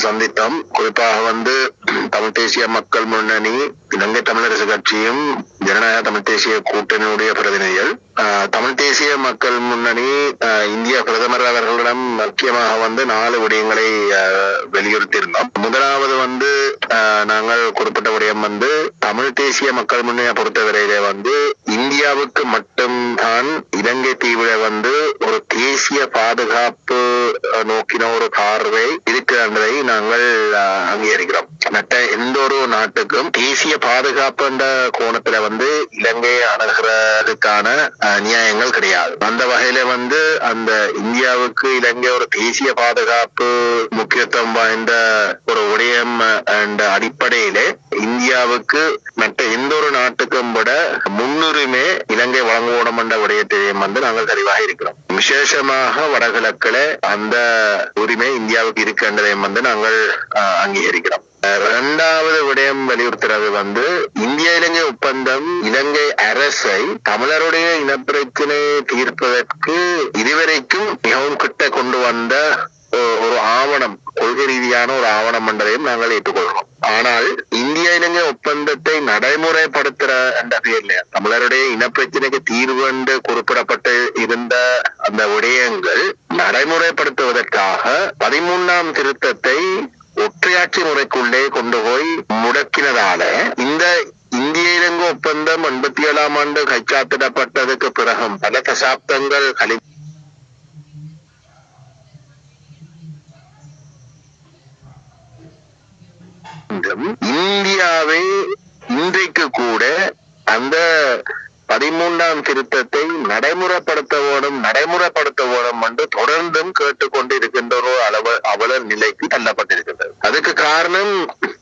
சந்தித்தோம். குறிப்பாக தமிழ் தேசிய மக்கள் முன்னணி, இலங்கை தமிழரசு கட்சியும் ஜனநாயக தமிழ் தேசிய கூட்டணியுடைய பிரதிநிதிகள், தமிழ் தேசிய மக்கள் முன்னணி இந்திய பிரதமர் அவர்களிடம் முக்கியமாக 4 விடயங்களை வலியுறுத்தியிருந்தோம். முதலாவது நாங்கள் குறிப்பிட்ட விடயம் தமிழ் தேசிய மக்கள் முன்னணியை பொறுத்தவரையிலே இந்தியாவுக்கு மட்டும்தான் இலங்கை தீவிர ஒரு தேசிய பாதுகாப்பு நோக்கின ஒரு பார்வை இருக்கிறதை நாங்கள் அங்கீகரிக்கிறோம். மற்ற எந்த ஒரு நாட்டுக்கும் தேசிய பாதுகாப்பு என்ற கோணத்துல இலங்கையை அணுகிறதுக்கான நியாயங்கள் கிடையாது. அந்த வகையில அந்த இந்தியாவுக்கு இலங்கை ஒரு தேசிய பாதுகாப்பு முக்கியத்துவம் வாய்ந்த ஒரு விடயம் என்ற அடிப்படையிலே இந்தியாவுக்கு மற்ற எந்த ஒரு நாட்டுக்கும் விட முன்னுரிமை இலங்கை வழங்குவோம் என்ற விடயத்தையும் நாங்கள் தெளிவாக இருக்கிறோம். விசேஷமாக வடகிழக்கில் அந்த உரிமை இந்தியாவுக்கு இருக்கின்றதையும் நாங்கள் அங்கீகரிக்கிறோம். இரண்டாவது விடயம் வலியுறுத்துறது இந்திய இலங்கை ஒப்பந்தம் இலங்கை அரசை தமிழருடைய இனப்பிரச்சினை தீர்ப்பதற்கு இதுவரைக்கும் மிகவும் கிட்ட கொண்டு வந்த ஒரு ஆவணம், கொள்கை ரீதியான ஒரு ஆவணம் என்றதையும் நாங்கள் ஏற்றுக்கொள்கிறோம். ஆனால் இந்திய இலங்கை ஒப்பந்தத்தை நடைமுறைப்படுத்துற என்ற பேர்ல தமிழருடைய இனப்பிரச்சனைக்கு தீர்வு என்று குறிப்பிடப்பட்டு இருந்த அந்த விடயங்கள் நடைமுறைப்படுத்துவதற்காக 13ஆம் திருத்தத்தை ஒற்றையாட்சி முறைக்குள்ளே கொண்டு போய் முடக்கினதால இந்த இந்திய இலங்கை ஒப்பந்தம் 87ஆம் ஆண்டு கைச்சாத்திடப்பட்டதுக்கு பிறகும் பல தசாப்தங்கள் இந்தியாவை இன்றைக்கு கூட அந்த 13ஆம் திருத்தத்தை நடைமுறைப்படுத்த வேணும் என்று தொடர்ந்தும் கேட்டுக்கொண்டு இருக்கின்ற ஒரு அவல நிலைக்கு தள்ளப்பட்டிருக்கின்றது. அதுக்கு காரணம்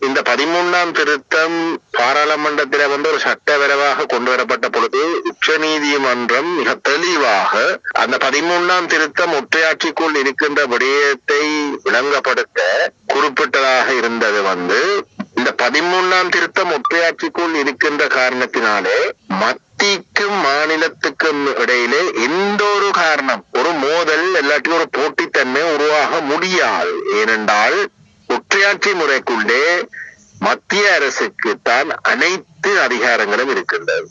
இந்த 13ஆம் திருத்தம் பாராளுமன்றத்தில் ஒரு சட்டவிரைவாக கொண்டு வரப்பட்ட பொழுது உச்ச நீதிமன்றம் மிக தெளிவாக அந்த 13ஆம் திருத்தம் ஒற்றையாட்சிக்குள் இருக்கின்ற விடயத்தை விளங்கப்படுத்த குறிப்பிட்டதாக இருந்தது. இந்த 13ஆம் திருத்தம் ஒற்றையாட்சிக்குள் இருக்கின்ற காரணத்தினாலே மத்திக்கும் மாநிலத்துக்கும் இடையிலே எந்த ஒரு காரணம், ஒரு மோதல் எல்லாத்தையும் ஒரு போட்டித்தன்மை உருவாக முடியாது. ஏனென்றால் ஒற்றையாட்சி முறைக்குள்ளே மத்திய அரசுக்கு தான் அனைத்து அதிகாரங்களும் இருக்கின்றது.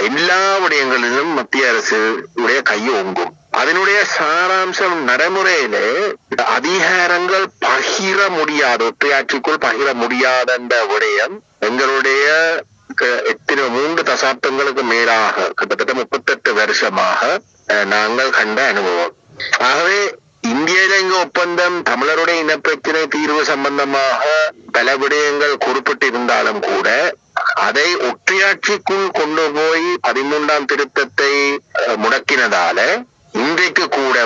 எல்லா விடயங்களிலும் மத்திய அரசு உடைய கை ஓங்கும். அதனுடைய சாராம்சம் நடைமுறையிலே அதிகாரங்கள் பகிர முடியாது, ஒற்றையாட்சிக்குள் பகிர முடியாத என்ற விடயம் எங்களுடைய 3 தசாப்தங்களுக்கு மேலாக கிட்டத்தட்ட 38 வருஷமாக நாங்கள் கண்ட அனுபவம். ஆகவே இந்திய இலங்கை ஒப்பந்தம் தமிழருடைய இனப்பிரச்சினை தீர்வு சம்பந்தமாக பல விடயங்கள் குறிப்பிட்டிருந்தாலும் கூட அதை ஒற்றையாட்சிக்குள் கொண்டு போய் 13ஆம் திருத்தத்தை முடக்கினதால இன்றைக்கு கூட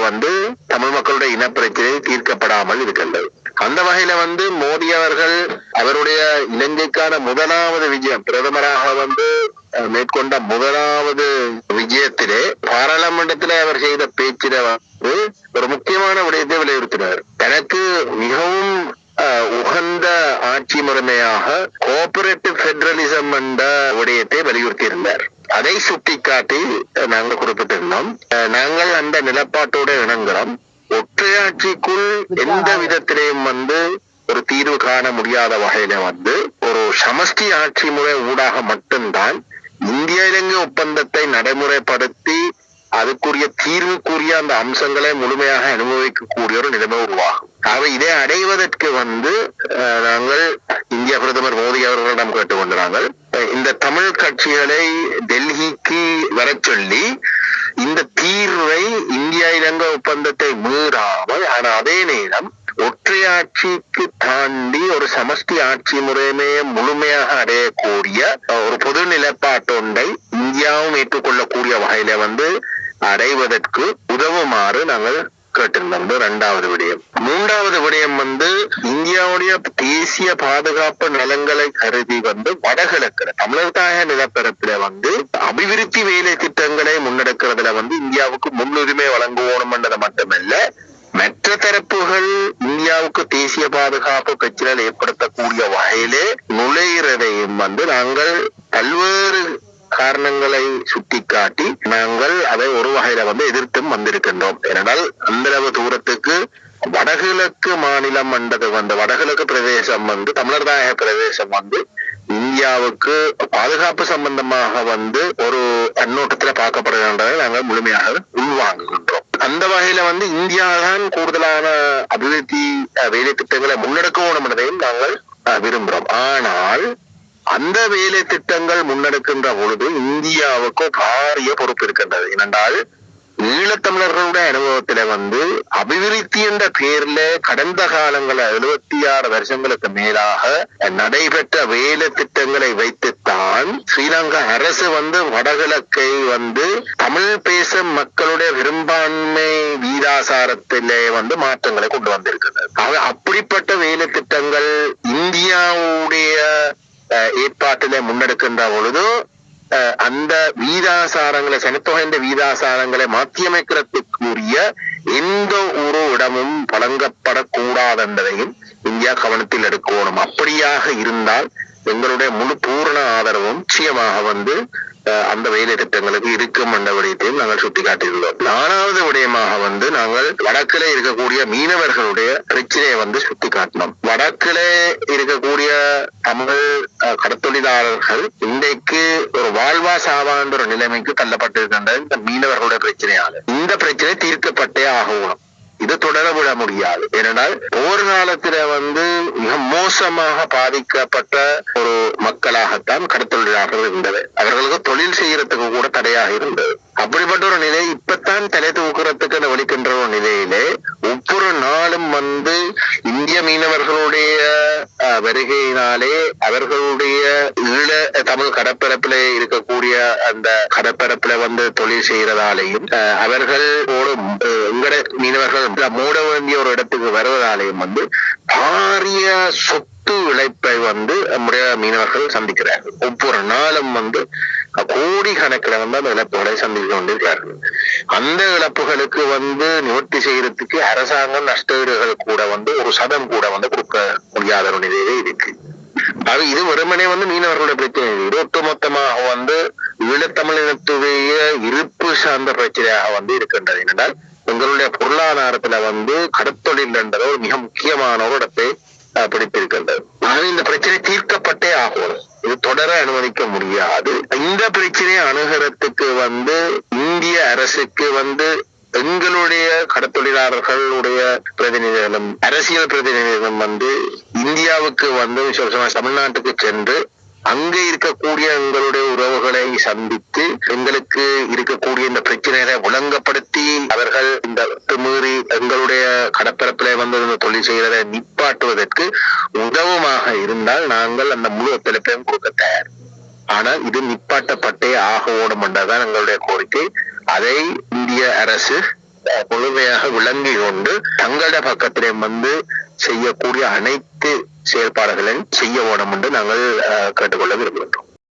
தமிழ் மக்களுடைய இனப்பிரச்சனை தீர்க்கப்படாமல் இருக்கின்றது. அந்த வகையில மோடி அவர்கள் அவருடைய இலங்கைக்கான முதலாவது விஜயம், பிரதமராக மேற்கொண்ட முதலாவது விஜயத்திலே பாராளுமன்றத்திலே அவர் செய்த பேச்சில ஒரு முக்கியமான விடயத்தை வலியுறுத்தினார். எனக்கு மிகவும் உகந்த ஆட்சி முறைமையாக கோஆபரேட்டிவ் பெடரலிசம் என்ற விடயத்தை வலியுறுத்தி இருந்தார். அதை சுட்டிக்காட்டி நாங்கள் குறிப்பிட்டிருந்தோம். நாங்கள் அந்த நிலப்பாட்டோடு இணங்குறோம். ஒற்றையாட்சிக்குள் எந்த விதத்திலையும் ஒரு தீர்வு காண முடியாத வகையில ஒரு சமஷ்டி ஆட்சி முறை ஊடாக மட்டும்தான் இந்திய இலங்கை ஒப்பந்தத்தை நடைமுறைப்படுத்தி அதுக்குரிய தீர்வுக்குரிய அந்த அம்சங்களை முழுமையாக அனுபவிக்கக்கூடிய ஒரு நிலைமை உருவாகும். ஆக இதை அடைவதற்கு நாங்கள் இந்திய பிரதமர் மோடி அவர்களிடம் கேட்டுக்கொண்டார்கள். இந்த தமிழ் கட்சிகளை டெல்லிக்கு வர சொல்லி இந்த தீர்வை இந்திய இலங்கை ஒப்பந்தத்தை மீறாமல், ஆனால் அதே நேரம் ஒற்றையாட்சிக்கு தாண்டி ஒரு சமஷ்டி ஆட்சி முறைமையை முழுமையாக அடையக்கூடிய ஒரு பொது நிலைப்பாட்டொன்றை இந்தியாவும் ஏற்றுக்கொள்ளக்கூடிய வகையில அடைவதற்கு உதவுமாறு நாங்கள் கேட்டிருந்தோம். 2வது விடயம். 3வது விடயம் இந்தியாவுடைய தேசிய பாதுகாப்பு நலன்களை கருதி வடகிழக்கு தமிழர் தாய நிலப்பரப்பில அபிவிருத்தி வேலை திட்டங்களை முன்னெடுக்கிறதுல இந்தியாவுக்கு முன்னுரிமை வழங்குவோம் என்றது மட்டுமல்ல, மற்ற தரப்புகள் இந்தியாவுக்கு தேசிய பாதுகாப்பு பிரச்சனைகள் ஏற்படுத்தக்கூடிய வகையிலே நுழைகிறதையும் நாங்கள் பல்வேறு காரணங்களை சுட்டிக்காட்டி நாங்கள் அதை ஒரு வகையில எதிர்த்தும் வந்திருக்கின்றோம். ஏனென்றால் அந்த தூரத்துக்கு வடகிழக்கு மாநிலம் என்றது வடகிழக்கு பிரதேசம் தமிழர் தாயக பிரதேசம் இந்தியாவுக்கு பாதுகாப்பு சம்பந்தமாக ஒரு கண்ணோட்டத்துல பார்க்கப்படுகின்றதை நாங்கள் முழுமையாக உள்வாங்குகின்றோம். அந்த வகையில இந்தியா தான் கூடுதலான அபிவிருத்தி வேலை திட்டங்களை முன்னெடுக்கணும் என்பதையும் நாங்கள் விரும்புகிறோம். ஆனால் அந்த வேலை திட்டங்கள் முன்னெடுக்கின்ற பொழுது இந்தியாவுக்கு பாரிய பொறுப்பு இருக்கின்றது. ஏனென்றால் ஈழத்தமிழர்களுடைய அனுபவத்தில அபிவிருத்தி என்ற பேர்ல கடந்த காலங்கள 76 வருஷங்களுக்கு மேலாக நடைபெற்ற வேலை திட்டங்களை வைத்துத்தான் ஸ்ரீலங்கா அரசு வடகிழக்கை தமிழ் பேசும் மக்களுடைய பெரும்பான்மை வீதாசாரத்திலே மாற்றங்களை கொண்டு வந்திருக்கிறது. அப்படிப்பட்ட வேலை திட்டங்கள் இந்தியாவுடைய ஏற்பாட்டிலே முன்னெடுக்கின்ற பொழுது அந்த வீதாசாரங்களை சனத்தொகை வீதாசாரங்களை மாற்றியமைக்கிறதுக்குரிய எந்த ஒரு இடமும் வழங்கப்படக்கூடாது என்பதையும் இந்தியா கவனத்தில் எடுக்கணும். அப்படியாக இருந்தால் எங்களுடைய முழு பூரண ஆதரவும் நிச்சயமாக அந்த வேலை திட்டங்களுக்கு இருக்கும் என்ற விடயத்தையும் நாங்கள் சுட்டிக்காட்டியுள்ளோம். 4வது விடயமாக நாங்கள் வடக்கிலே இருக்கக்கூடிய மீனவர்களுடைய பிரச்சனையை சுட்டிக்காட்டினோம். வடக்கிலே இருக்கக்கூடிய தமிழ் கடத்தொழிலாளர்கள் இன்றைக்கு ஒரு வாழ்வா சாவான்ற ஒரு நிலைமைக்கு தள்ளப்பட்டிருக்கின்ற இந்த மீனவர்களுடைய பிரச்சனையால இந்த பிரச்சனை தீர்க்கப்பட்டே ஆகணும். இது தொடரவிட முடியாது. ஏனென்றால் போர் காலத்துல மிக மோசமாக பாதிக்கப்பட்ட ஒரு மக்களாகத்தான் கடத்தொழிலாளர்கள் இருந்தது. அவர்களுக்கு தொழில் செய்யறதுக்கு கூட தடையாக இருந்தது. அப்படிப்பட்ட ஒரு நிலை இப்பத்தான் தலை தூக்குறதுக்கு வலிக்கின்ற ஒரு நிலையிலே ஒவ்வொரு நாளும் இந்திய மீனவர்களுடைய வருகையினாலே அவர்களுடைய ஈழ தமிழ் கடற்பரப்புல இருக்கக்கூடிய அந்த கடற்பரப்புல தொழில் செய்யறதாலேயும் அவர்களோடு எங்கட மீனவர்கள் மூட வேண்டிய ஒரு இடத்துக்கு வருவதாலேயும் பாரிய சொத்து இழப்பை நம்முடைய மீனவர்கள் சந்திக்கிறார்கள். ஒவ்வொரு நாளும் கோடி கணக்கில் அந்த இழப்புகளை சந்தித்து கொண்டிருக்கிறார்கள். அந்த இழப்புகளுக்கு நிவர்த்தி செய்யறதுக்கு அரசாங்கம் நஷ்டஈடுகள் கூட ஒரு சதம் கூட கொடுக்க முடியாத ஒரு நிலையிலே இருக்கு. அது இது வெறுமனே மீனவர்களுடைய பிரச்சனை. இது ஒட்டுமொத்தமாக ஈழத்தமிழினத்துடைய இருப்பு சார்ந்த பிரச்சனையாக இருக்கின்றது. என்றால் எங்களுடைய பொருளாதாரத்துல கடத்தொழில் என்றது ஒரு மிக முக்கியமான ஒரு இடத்தை பிடித்திருக்கின்றது. இந்த பிரச்சனை தீர்க்கப்பட்டே ஆகும். இது தொடர அனுமதிக்க முடியாது. இந்த பிரச்சனையை அணுகிறதுக்கு இந்திய அரசுக்கு எங்களுடைய கடத்தொழிலாளர்களுடைய பிரதிநிதிகளும் அரசியல் பிரதிநிதிகளும் இந்தியாவுக்கு தமிழ்நாட்டுக்கு சென்று அங்கே இருக்கக்கூடிய எங்களுடைய உறவுகளை சந்தித்து எங்களுக்கு இருக்கக்கூடிய இந்த பிரச்சனைகளை விளங்கப்படுத்தி அவர்கள் இந்த மீறி எங்களுடைய கடற்பரப்பிலே இந்த தொழில் செய்கிறதை நிப்பாட்டுவதற்கு உதவுமாக இருந்தால் நாங்கள் அந்த முழு ஒத்துழைப்பையும் கொடுக்க தயார். ஆனால் இது நிப்பாட்டப்பட்டே ஆகணும் என்றதான் எங்களுடைய கோரிக்கை. அதை இந்திய அரசு முழுமையாக விளங்கி கொண்டு தங்களுடைய பக்கத்திலே செய்யக்கூடிய அனைத்து செயல்பாடுகளையும் செய்ய வேணும் என்று நாங்கள் கேட்டுக்கொள்ள விரும்புகின்றோம்.